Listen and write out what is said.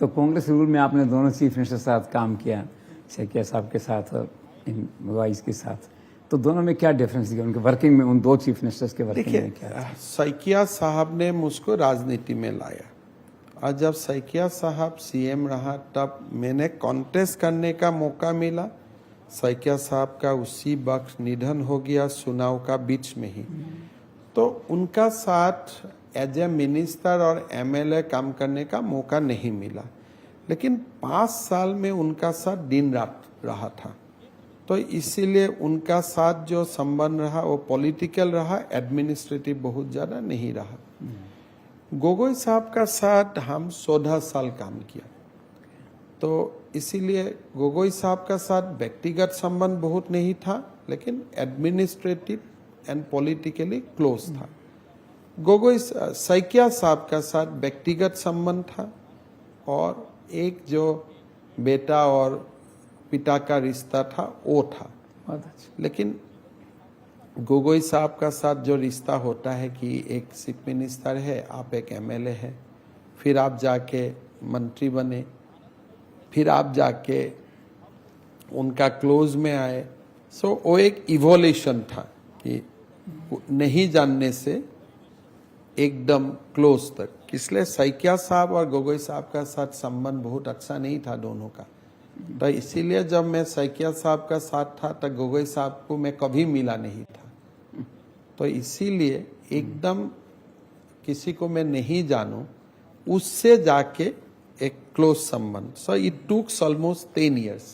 तो कांग्रेस रूल में आपने दोनों चीफ मिनिस्टर के साथ काम किया, सैकिया साहब के साथ और वाइस के साथ, तो दोनों में क्या डिफरेंस दिखा उनके वर्किंग में, उन दो चीफ मिनिस्टर्स के वर्किंग में क्या था? सैकिया साहब ने मुझको राजनीति में लाया, और जब सैकिया साहब सीएम रहा तब मैंने कॉन्टेस्ट करने का मौका मिला। सैकिया साहब का उसी वक्त निधन हो गया चुनाव का बीच में ही, तो उनका साथ एज ए मिनिस्टर और एमएलए काम करने का मौका नहीं मिला, लेकिन 5 साल में उनका साथ दिन रात रहा था। तो इसीलिए उनका साथ जो संबंध रहा वो पॉलिटिकल रहा, एडमिनिस्ट्रेटिव बहुत ज़्यादा नहीं रहा। गोगोई साहब का साथ हम 14 साल काम किया, तो इसीलिए गोगोई साहब का साथ व्यक्तिगत संबंध बहुत नहीं था, लेकिन एडमिनिस्ट्रेटिव एंड पॉलिटिकली क्लोज था। गोगोई सैकिया साहब का साथ व्यक्तिगत संबंध था, और एक जो बेटा और पिता का रिश्ता था वो था। लेकिन गोगोई साहब का साथ जो रिश्ता होता है कि एक चीफ मिनिस्टर है, आप एक एमएलए है, फिर आप जाके मंत्री बने, फिर आप जाके उनका क्लोज में आए, सो वो एक इवोल्यूशन था कि नहीं जानने से एकदम क्लोज तक। इसलिए सैकिया साहब और गोगोई साहब का साथ संबंध बहुत अच्छा नहीं था दोनों का। तो इसीलिए जब मैं सैकिया साहब का साथ था तो गोगोई साहब को मैं कभी मिला नहीं था। तो इसीलिए एकदम किसी को मैं नहीं जानूं, उससे जाके एक क्लोज संबंध। So it takes almost 10 years।